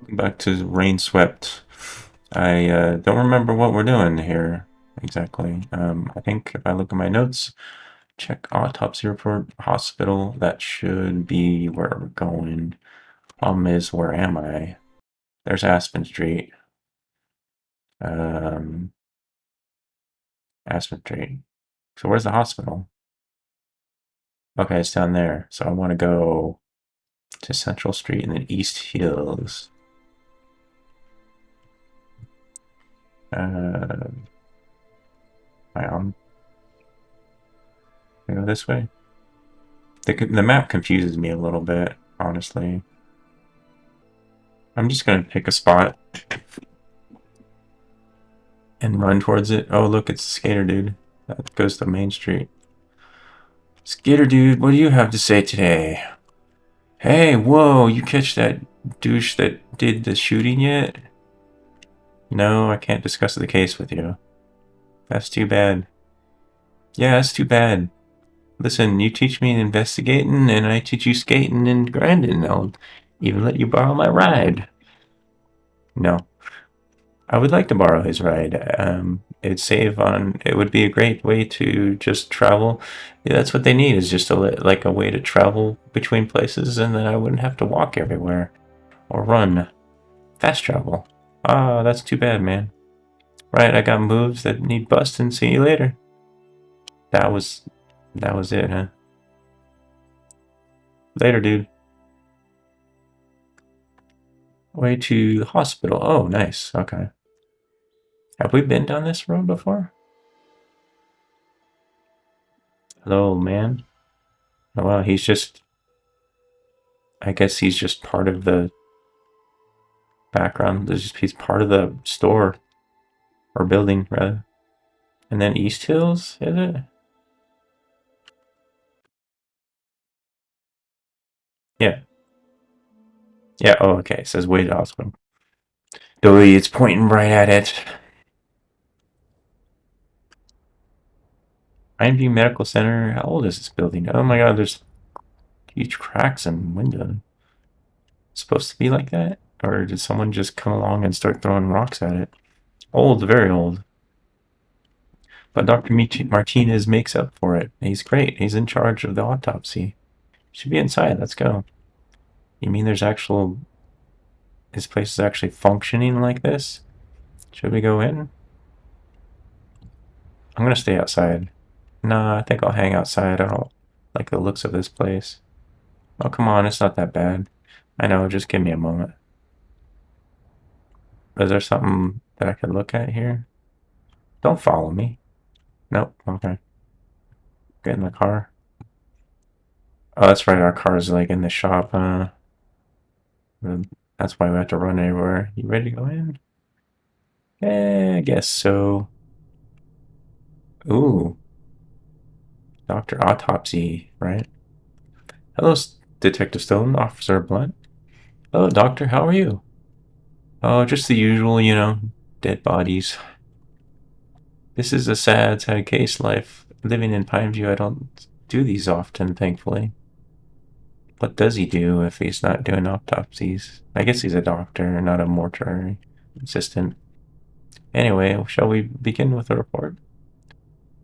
Welcome back to Rainswept. I don't remember what we're doing here exactly. I think if I look at my notes, check autopsy report, hospital, that should be where we're going. Problem is, where am I? There's Aspen Street. Um, Aspen Street. So where's the hospital? Okay, it's down there. So I want to go to Central Street and then East Hills. Uh, I on. I go this way. The map confuses me a little bit, honestly. I'm just gonna pick a spot and run towards it. Oh, look, it's a skater dude. That goes to Main Street. Skater dude, what do you have to say today? Hey, whoa, you catch that douche that did the shooting yet? No, I can't discuss the case with you. That's too bad. Yeah, that's too bad. Listen, you teach me investigating, and I teach you skating and grinding. I'll even let you borrow my ride. No. I would like to borrow his ride. It'd save on. It would be a great way to just travel. Yeah, that's what they need is just like a way to travel between places, and then I wouldn't have to walk everywhere or run. Fast travel. Ah, that's too bad, man. Right, I got moves that need busting. See you later. That was that was it, huh? Later, dude. Way to the hospital. Oh, nice. Okay. Have we been down this road before? Hello, man. Oh, well, he's just. I guess he's just part of the background. He's part of the store or building rather. And then East Hills, is it? Yeah. Yeah. Oh, okay. It says Wade Hospital. Billy, it's pointing right at it. View Medical Center. How old is this building? Oh my God, there's huge cracks in window. It's supposed to be like that, or did someone just come along and start throwing rocks at it? Old, very old. But Dr. Martinez makes up for it. He's great. He's in charge of the autopsy. Should be inside. Let's go. You mean there's actual this place is actually functioning like this? Should we go in? I'm gonna stay outside. Nah, I think I'll hang outside. I don't like the looks of this place. Oh, come on, it's not that bad. I know, just give me a moment. Is there something that I can look at here? Don't follow me. Nope, okay. Get in the car. Oh, that's right, our car's like in the shop, that's why we have to run everywhere. You ready to go in? I guess so. Ooh, Dr. Autopsy, right? Hello, Detective Stone, Officer Blunt. Hello, Doctor, how are you? Oh, just the usual, dead bodies. This is a sad case life. Living in Pineview, I don't do these often, thankfully. What does he do if he's not doing autopsies? I guess he's a doctor, not a mortuary assistant. Anyway, shall we begin with the report?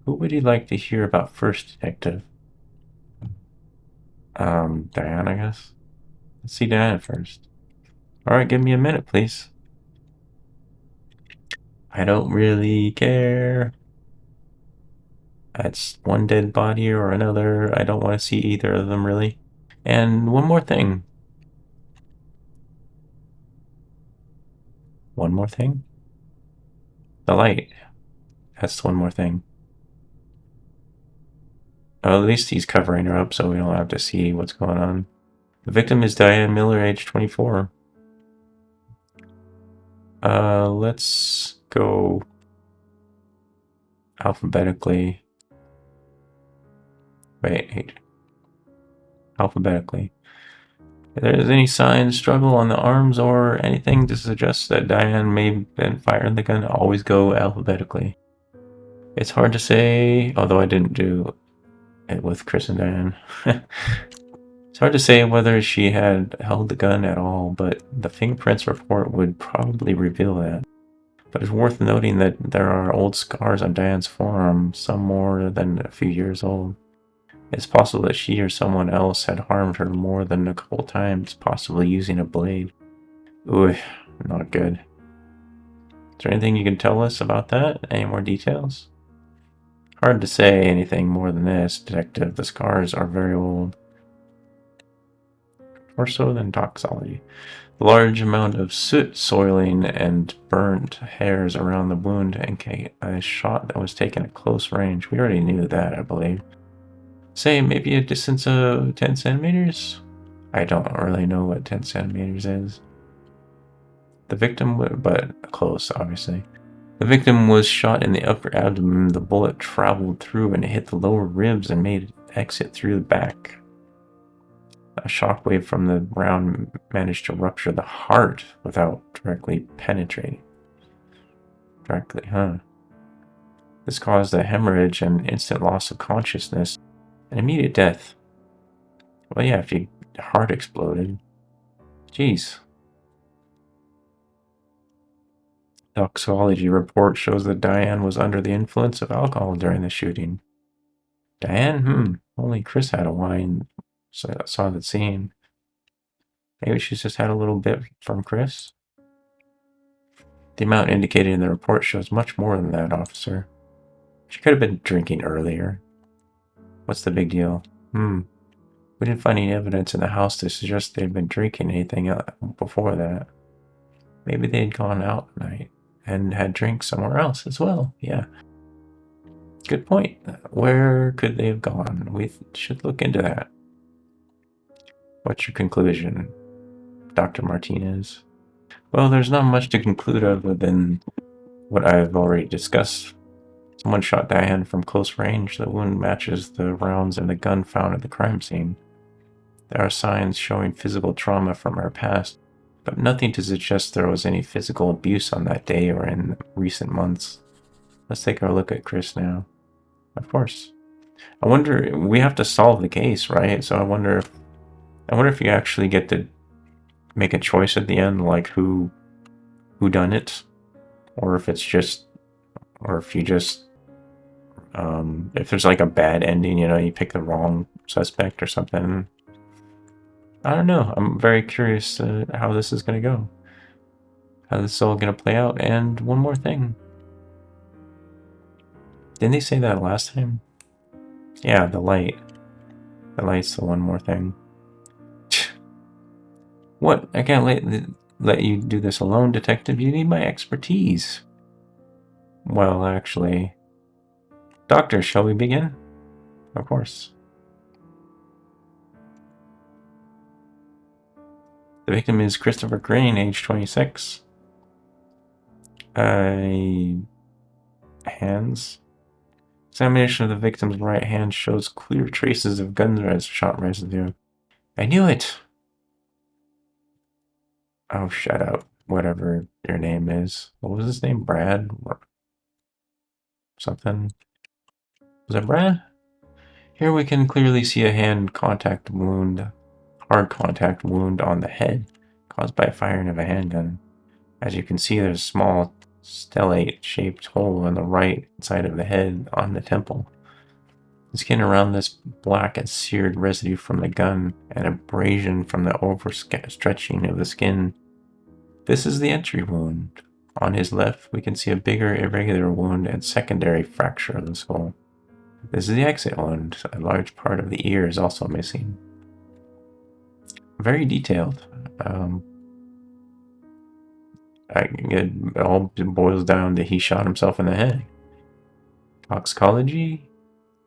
Who would you like to hear about first, Detective? Diane, I guess. Let's see Diana first. Alright, give me a minute, please. I don't really care. That's one dead body or another. I don't want to see either of them, really. And one more thing. One more thing? The light. That's one more thing. Oh, at least he's covering her up so we don't have to see what's going on. The victim is Diane Miller, age 24. Let's go alphabetically. Wait. Alphabetically. If there's any signs, struggle on the arms, or anything to suggest that Diane may have been firing the gun, always go alphabetically. It's hard to say, although I didn't do it with Chris and Diane. It's hard to say whether she had held the gun at all, but the fingerprints report would probably reveal that. But it's worth noting that there are old scars on Diane's forearm, some more than a few years old. It's possible that she or someone else had harmed her more than a couple times, possibly using a blade. Ooh, not good. Is there anything you can tell us about that? Any more details? Hard to say anything more than this, Detective. The scars are very old. More so than toxology. The large amount of soot, soiling, and burnt hairs around the wound indicate a shot that was taken at close range. We already knew that, I believe. Say, maybe a distance of 10 centimeters? I don't really know what 10 centimeters is. The victim, but close, obviously. The victim was shot in the upper abdomen. The bullet traveled through and hit the lower ribs and made an exit through the back. A shockwave from the round managed to rupture the heart without directly penetrating. Directly, huh? This caused a hemorrhage and instant loss of consciousness and immediate death. Well, yeah, if your heart exploded. Jeez. Toxicology report shows that Diane was under the influence of alcohol during the shooting. Diane? Only Chris had a wine, so I saw the scene. Maybe she's just had a little bit from Chris? The amount indicated in the report shows much more than that, officer. She could have been drinking earlier. What's the big deal? We didn't find any evidence in the house to suggest they'd been drinking anything before that. Maybe they'd gone out at night and had drinks somewhere else as well. Yeah. Good point. Where could they have gone? We should look into that. What's your conclusion, Dr. Martinez? Well, there's not much to conclude other than what I've already discussed. Someone shot Diane from close range. The wound matches the rounds in the gun found at the crime scene. There are signs showing physical trauma from her past, but nothing to suggest there was any physical abuse on that day or in recent months. Let's take a look at Chris now. Of course. I wonder, we have to solve the case, right? So I wonder if you actually get to make a choice at the end, like who done it, or if it's just, or if you just, if there's like a bad ending, you pick the wrong suspect or something. I don't know. I'm very curious how this is going to go. How this is all going to play out. And one more thing. Didn't they say that last time? Yeah, the light. The light's the one more thing. What? I can't let you do this alone, Detective. You need my expertise. Well, actually... Doctor, shall we begin? Of course. The victim is Christopher Green, age 26. Hands. Examination of the victim's right hand shows clear traces of gunshot residue. I knew it! Oh, shut up. Whatever your name is. What was his name? Brad? Or something? Was it Brad? Here we can clearly see a hard contact wound on the head caused by firing of a handgun. As you can see, there's a small stellate-shaped hole on the right side of the head on the temple. The skin around this black and seared residue from the gun and abrasion from the overstretching of the skin. This is the entry wound. On his left, we can see a bigger irregular wound and secondary fracture of the skull. This is the exit wound. A large part of the ear is also missing. Very detailed. It all boils down to he shot himself in the head. Toxicology?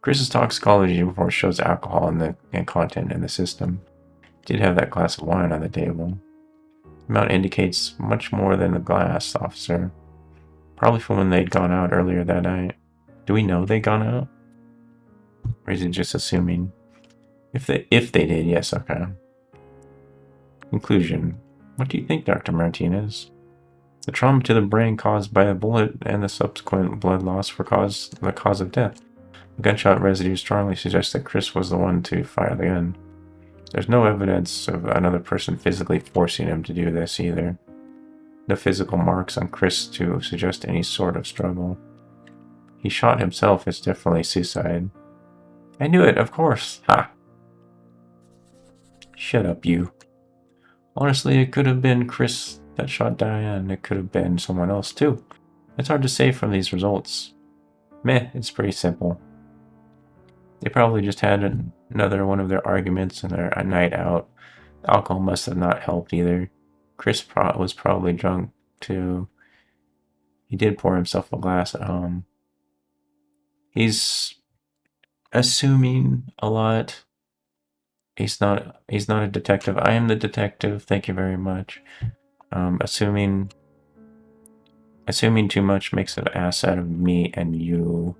Chris's toxicology report shows alcohol and content in the system. Did have that glass of wine on the table. The amount indicates much more than a glass, officer. Probably from when they'd gone out earlier that night. Do we know they'd gone out? Or is it just assuming? If they did, yes, okay. Conclusion. What do you think, Dr. Martinez? The trauma to the brain caused by a bullet and the subsequent blood loss were the cause of death. The gunshot residue strongly suggests that Chris was the one to fire the gun. There's no evidence of another person physically forcing him to do this either. No physical marks on Chris to suggest any sort of struggle. He shot himself. It's definitely suicide. I knew it, of course. Ha! Shut up, you. Honestly, it could have been Chris that shot Diane. It could have been someone else, too. It's hard to say from these results. Meh, it's pretty simple. They probably just had another one of their arguments and their night out. Alcohol must have not helped either. Chris was probably drunk, too. He did pour himself a glass at home. He's assuming a lot. He's not a detective. I am the detective. Thank you very much. Assuming too much makes an ass out of me and you.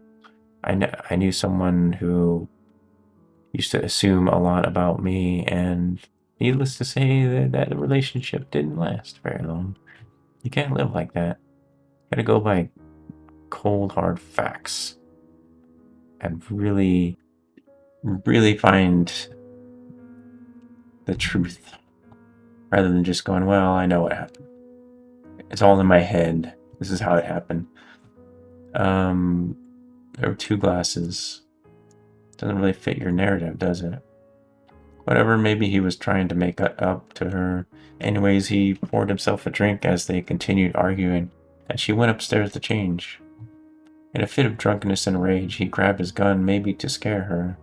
I knew someone who used to assume a lot about me, and needless to say, that relationship didn't last very long. You can't live like that. You gotta go by cold, hard facts and really, really find the truth rather than just going, well, I know what happened. It's all in my head. This is how it happened. There were 2 glasses. Doesn't really fit your narrative, does it? Whatever, maybe he was trying to make up to her. Anyways, he poured himself a drink as they continued arguing, and she went upstairs to change. In a fit of drunkenness and rage, he grabbed his gun, maybe to scare her.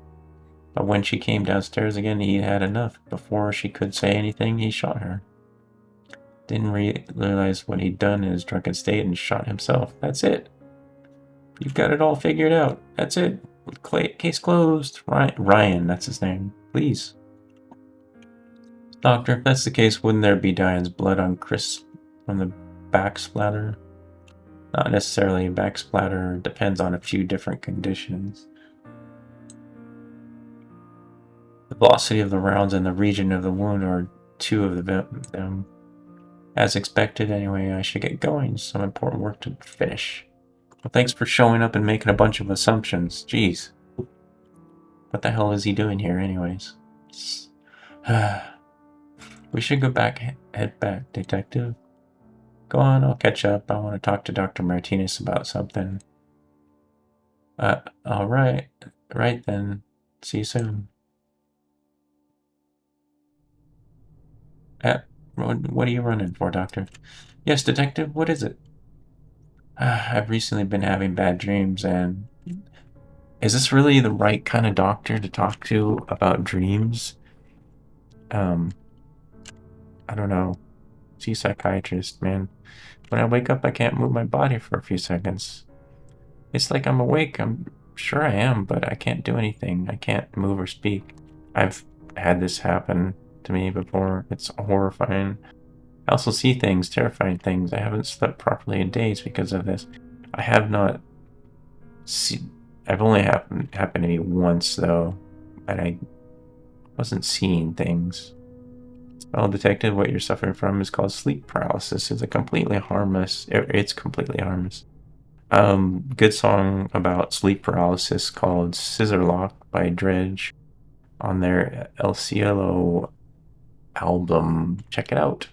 But when she came downstairs again, he had enough. Before she could say anything, he shot her. Didn't realize what he'd done in his drunken state and shot himself. That's it. You've got it all figured out. That's it. Case closed. Ryan, that's his name. Please. Doctor, if that's the case, wouldn't there be Diane's blood on Chris from the back splatter? Not necessarily. Back splatter depends on a few different conditions. The velocity of the rounds and the region of the wound are 2 of them. As expected, anyway, I should get going. Some important work to finish. Well, thanks for showing up and making a bunch of assumptions. Jeez. What the hell is he doing here, anyways? We should head back, detective. Go on, I'll catch up. I want to talk to Dr. Martinez about something. Alright. Right then. See you soon. What are you running for, Doctor? Yes, detective, what is it? I've recently been having bad dreams, and... Is this really the right kind of doctor to talk to about dreams? I don't know. See, psychiatrist, man. When I wake up, I can't move my body for a few seconds. It's like I'm awake. I'm sure I am, but I can't do anything. I can't move or speak. I've had this happen to me before. It's horrifying. I also see things, terrifying things. I haven't slept properly in days because of this. I have not seen... I've only happened to me once, though, and I wasn't seeing things. Well, detective, what you're suffering from is called sleep paralysis. It's completely harmless. It's completely harmless. Good song about sleep paralysis called Scissor Lock by Dredge on their El Cielo album. Check it out.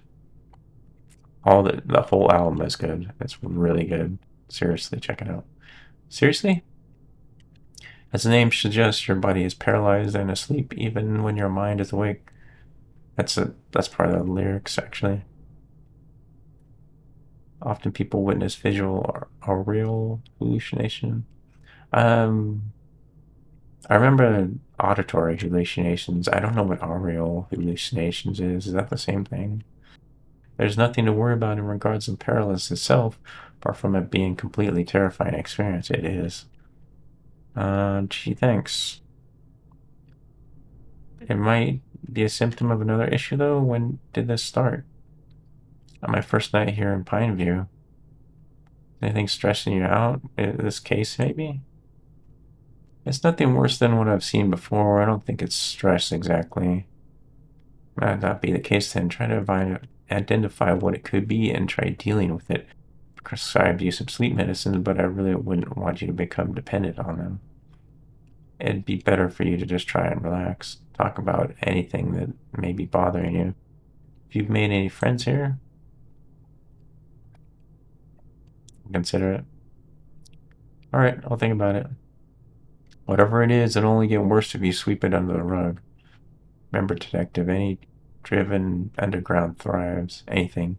The whole album is good. It's really good. Seriously, check it out. Seriously? As the name suggests, your body is paralyzed and asleep even when your mind is awake. That's part of the lyrics, actually. Often people witness visual or aural hallucination. I remember auditory hallucinations. I don't know what aural hallucinations is. Is that the same thing? There's nothing to worry about in regards to paralysis itself, apart from it being a completely terrifying experience. It is. Gee, thanks. It might be a symptom of another issue, though. When did this start? On my first night here in Pineview. Anything stressing you out? In this case, maybe? It's nothing worse than what I've seen before. I don't think it's stress exactly. Might not be the case then. Try to identify what it could be and try dealing with it. Prescribe use of sleep medicines, but I really wouldn't want you to become dependent on them. It'd be better for you to just try and relax. talk about anything that may be bothering you. If you've made any friends here, consider it. Alright, I'll think about it. Whatever it is, it'll only get worse if you sweep it under the rug. Remember, detective, any driven underground thrives, anything.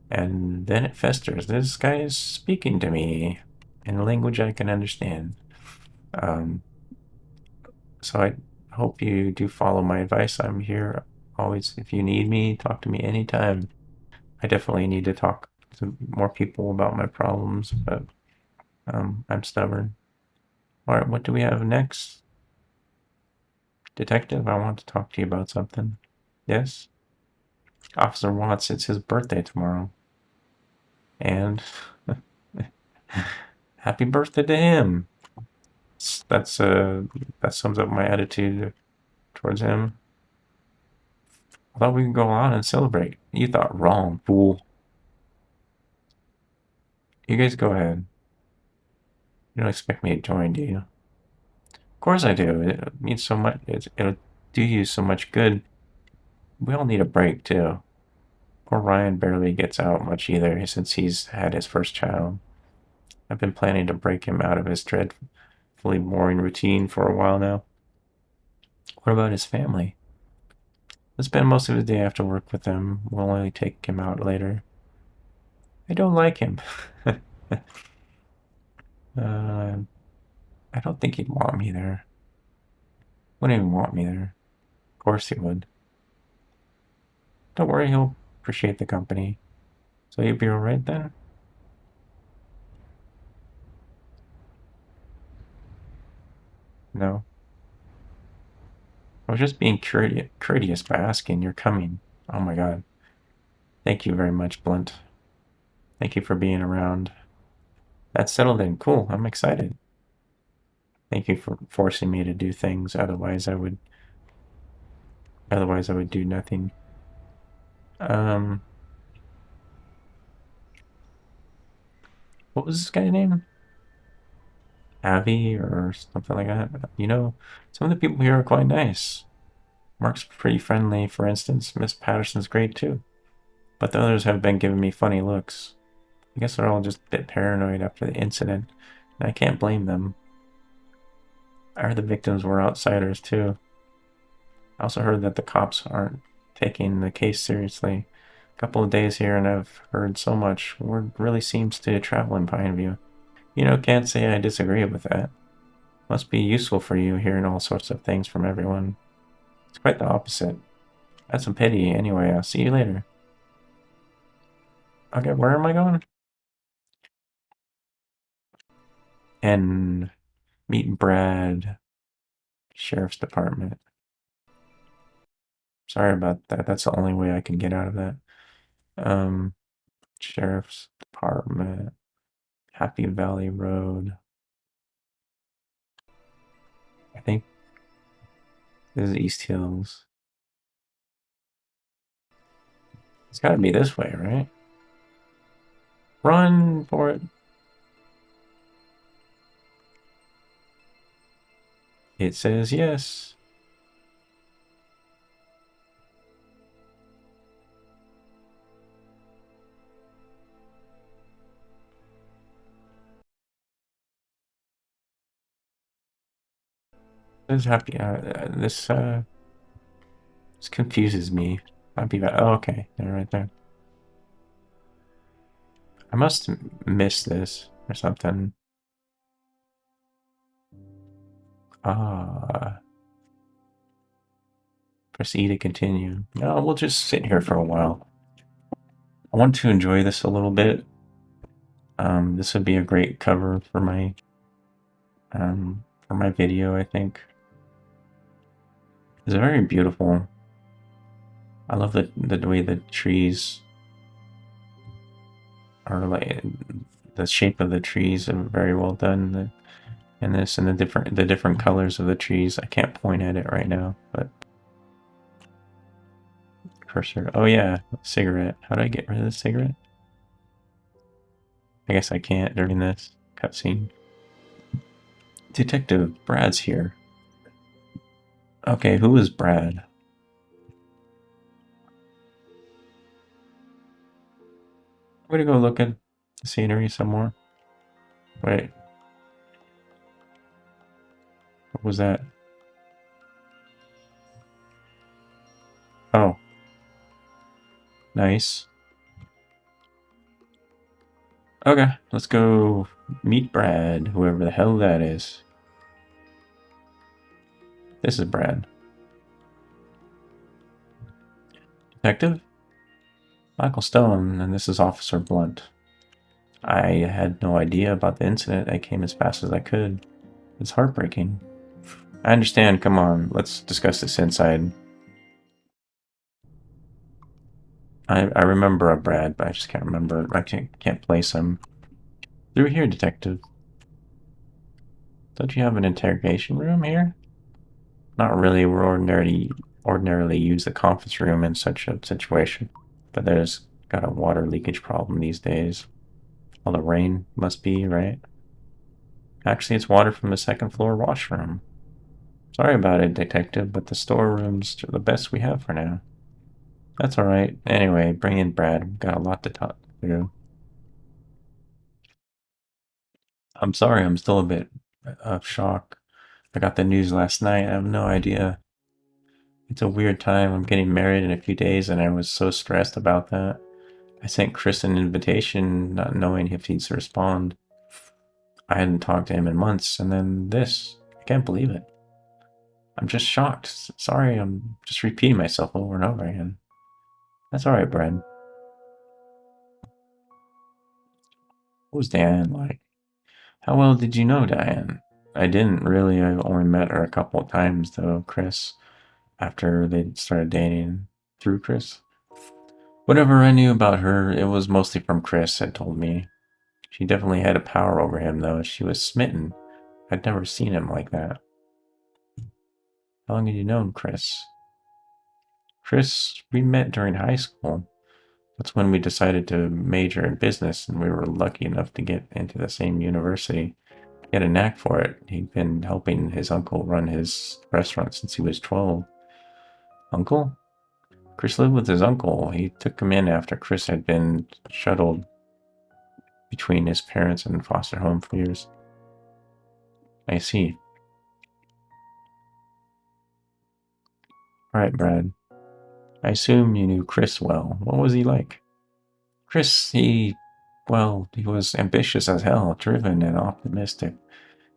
And then it festers. This guy is speaking to me in a language I can understand. Um, so I hope you do follow my advice. I'm here always. If you need me, talk to me anytime. I definitely need to talk to more people about my problems, but I'm stubborn. All right, what do we have next? Detective, I want to talk to you about something. Yes? Officer Watts, it's his birthday tomorrow. And happy birthday to him. That's that sums up my attitude towards him. I thought we could go on and celebrate. You thought wrong, fool. You guys go ahead. You don't expect me to join, do you? Of course I do. It means so much. It'll do you so much good. We all need a break, too. Poor Ryan barely gets out much either since he's had his first child. I've been planning to break him out of his dreadfully boring routine for a while now. What about his family? I spend most of his day after work with him. We'll only take him out later. I don't like him. uh, I don't think he'd want me there. Wouldn't even want me there. Of course he would. Don't worry, he'll appreciate the company. So you'll be alright then? No. I was just being courteous by asking. You're coming. Oh my god. Thank you very much, Blunt. Thank you for being around. That's settled in. Cool. I'm excited. Thank you for forcing me to do things. Otherwise I would do nothing. Um, what was this guy's name? Avi or something like that. You know, some of the people here are quite nice. Mark's pretty friendly, for instance. Miss Patterson's great too. But the others have been giving me funny looks. I guess they're all just a bit paranoid after the incident, and I can't blame them. I heard the victims were outsiders too. I also heard that the cops aren't taking the case seriously. A couple of days here and I've heard so much. Word really seems to travel in Pineview. You know, can't say I disagree with that. Must be useful for you hearing all sorts of things from everyone. It's quite the opposite. That's a pity. Anyway, I'll see you later. Okay, where am I going? And meet Brad, Sheriff's Department. Sorry about that. That's the only way I can get out of that. Um, Sheriff's Department, Happy Valley Road. I think this is East Hills. It's gotta be this way, right? Run for it. It says yes. This happy. This confuses me. Happy Valley. Oh, okay, they're right there. I must miss this or something. Ah, proceed to continue. No, we'll just sit here for a while. I want to enjoy this a little bit. This would be a great cover for my video, I think. It's very beautiful. I love the way the trees are like the shape of the trees are very well done. And this and the different colors of the trees. I can't point at it right now, but cursor. Oh yeah, cigarette. How do I get rid of the cigarette? I guess I can't during this cutscene. Detective Brad's here. Okay, who is Brad? I'm gonna go look at the scenery some more. Wait, what was that? Oh, nice. Okay, let's go meet Brad, whoever the hell that is. This is Brad. Detective? Michael Stone, and this is Officer Blunt. I had no idea about the incident. I came as fast as I could. It's heartbreaking. I understand. Come on, let's discuss this inside. I remember a Brad, but I just can't remember. I can't place him. Through here, Detective. Don't you have an interrogation room here? Not really. We're ordinarily use the conference room in such a situation. But there's got a water leakage problem these days. All the rain must be, right? Actually, it's water from the second floor washroom. Sorry about it, Detective, but the storeroom's the best we have for now. That's alright. Anyway, bring in Brad. We've got a lot to talk through. I'm sorry, I'm still a bit of shock. I got the news last night. I have no idea. It's a weird time. I'm getting married in a few days, and I was so stressed about that. I sent Chris an invitation, not knowing if he'd respond. I hadn't talked to him in months, and then this. I can't believe it. I'm just shocked. Sorry, I'm just repeating myself over and over again. That's alright, Brad. What was Diane like? How well did you know Diane? I didn't really. I only met her a couple of times, though, Chris, after they started dating through Chris. Whatever I knew about her, it was mostly from Chris had told me. She definitely had a power over him, though. She was smitten. I'd never seen him like that. How long had you known Chris? Chris, we met during high school. That's when we decided to major in business, and we were lucky enough to get into the same university. He had a knack for it. He'd been helping his uncle run his restaurant since he was 12. Uncle? Chris lived with his uncle. He took him in after Chris had been shuttled between his parents and foster home for years. I see. All right, Brad. I assume you knew Chris well. What was he like? Chris, he was ambitious as hell, driven and optimistic.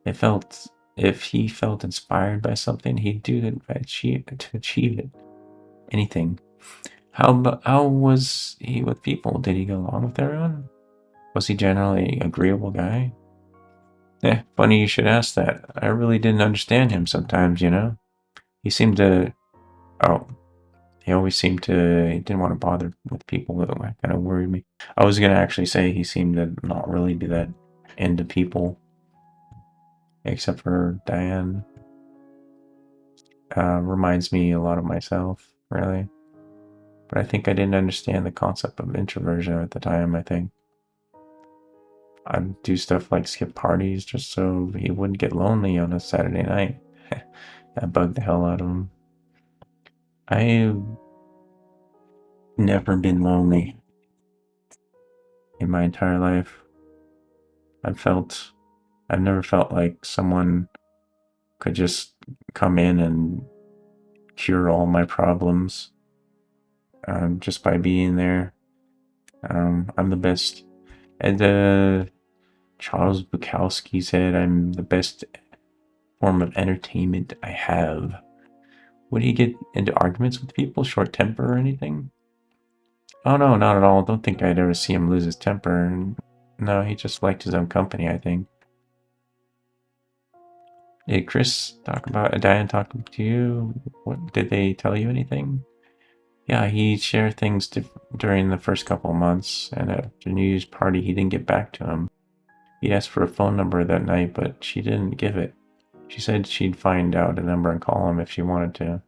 It felt if he felt inspired by something, he'd do it to achieve it. Anything. How was he with people? Did he get along with everyone? Was he generally agreeable guy? Funny you should ask that. I really didn't understand him sometimes, you know? He seemed to oh, he always seemed to he didn't want to bother with people that kind of worried me. I was gonna actually say he seemed to not really be that into people, except for Diane. Reminds me a lot of myself, really. But I think I didn't understand the concept of introversion at the time, I think. I'd do stuff like skip parties just so he wouldn't get lonely on a Saturday night. That bugged the hell out of him. I've never been lonely in my entire life. I've felt, I've never felt like someone could just come in and cure all my problems just by being there. I'm the best. And Charles Bukowski said I'm the best form of entertainment I have. Would he get into arguments with people, short temper or anything? Oh no, not at all. Don't think I'd ever see him lose his temper. No, he just liked his own company, I think. Did Chris talk about Diane talking to you? What did they tell you anything? Yeah, he shared things during the first couple of months, and at the New Year's party, he didn't get back to him. He asked for a phone number that night, but she didn't give it. She said she'd find out a number and call him if she wanted to.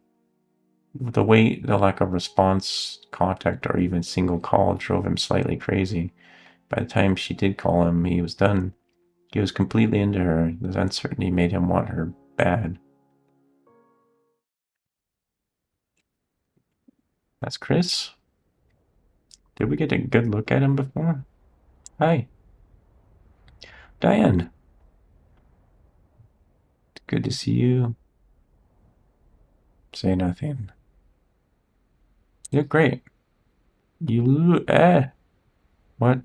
The lack of response, contact, or even single call drove him slightly crazy. By the time she did call him, he was done. He was completely into her. The uncertainty made him want her bad. That's Chris. Did we get a good look at him before? Hi. Diane. Good to see you. Say nothing. You're great. You, what?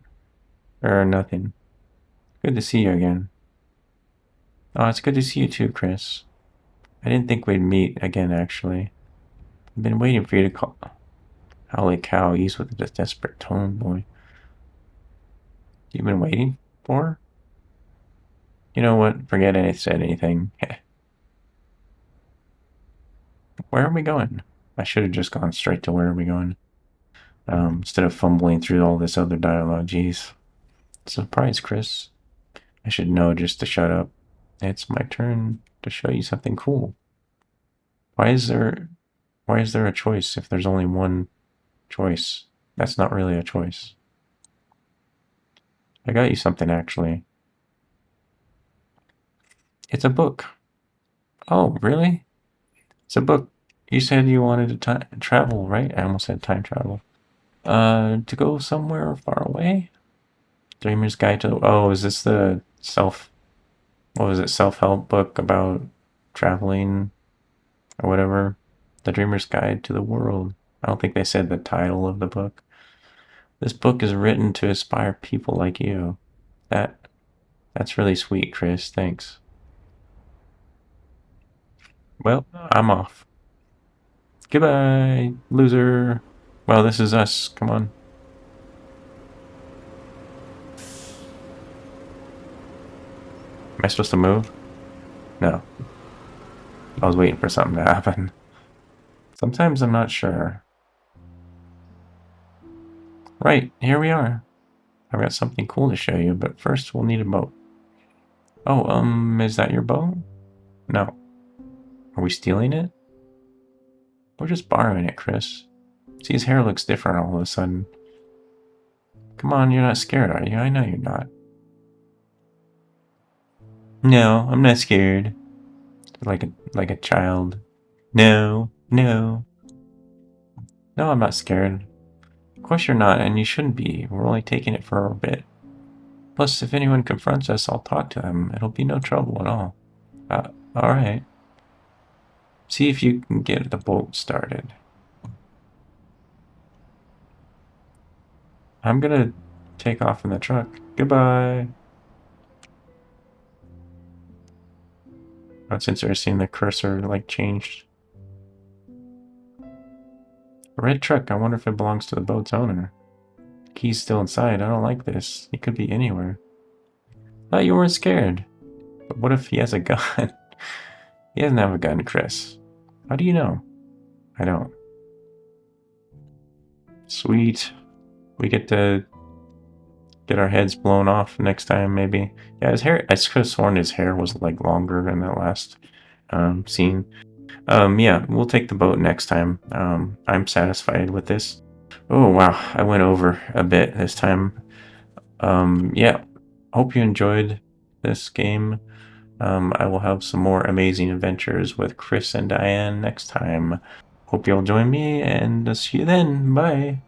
Or nothing. Good to see you again. Oh, it's good to see you too, Chris. I didn't think we'd meet again, actually. I've been waiting for you to call. Holy cow, he's with a desperate tone, boy. You've been waiting for? You know what? Forget I said anything. Where are we going? I should have just gone straight to where are we going. Instead of fumbling through all this other dialogue. Jeez. Surprise, Chris. I should know just to shut up. It's my turn to show you something cool. Why is there a choice if there's only one choice? That's not really a choice. I got you something, actually. It's a book. Oh, really? It's a book. You said you wanted to travel, right? I almost said time travel. To go somewhere far away? Dreamer's Guide to... Oh, is this the what was it, self-help book about traveling or whatever? The Dreamer's Guide to the World. I don't think they said the title of the book. This book is written to inspire people like you. That's really sweet, Chris. Thanks. Well, I'm off. Goodbye, loser. Well, this is us. Come on. Am I supposed to move? No. I was waiting for something to happen. Sometimes I'm not sure. Right, here we are. I've got something cool to show you, but first we'll need a boat. Oh, is that your boat? No. Are we stealing it? We're just borrowing it, Chris. See, his hair looks different all of a sudden. Come on, you're not scared, are you? I know you're not. No, I'm not scared. Like a child. No, no. No, I'm not scared. Of course you're not, and you shouldn't be. We're only taking it for a bit. Plus, if anyone confronts us, I'll talk to them. It'll be no trouble at all. Alright. See if you can get the boat started. I'm gonna take off in the truck. Goodbye. Oh, it's interesting the cursor, like, changed. A red truck. I wonder if it belongs to the boat's owner. The key's still inside. I don't like this. He could be anywhere. Thought you weren't scared. But what if he has a gun? He doesn't have a gun, Chris. How do you know? I don't. Sweet. We get to get our heads blown off next time, maybe. Yeah, his hair, I could have sworn his hair was, like, longer in that last scene. Yeah, we'll take the boat next time. I'm satisfied with this. Oh, wow, I went over a bit this time. Yeah, hope you enjoyed this game. I will have some more amazing adventures with Chris and Diane next time. Hope you'll join me, and see you then. Bye.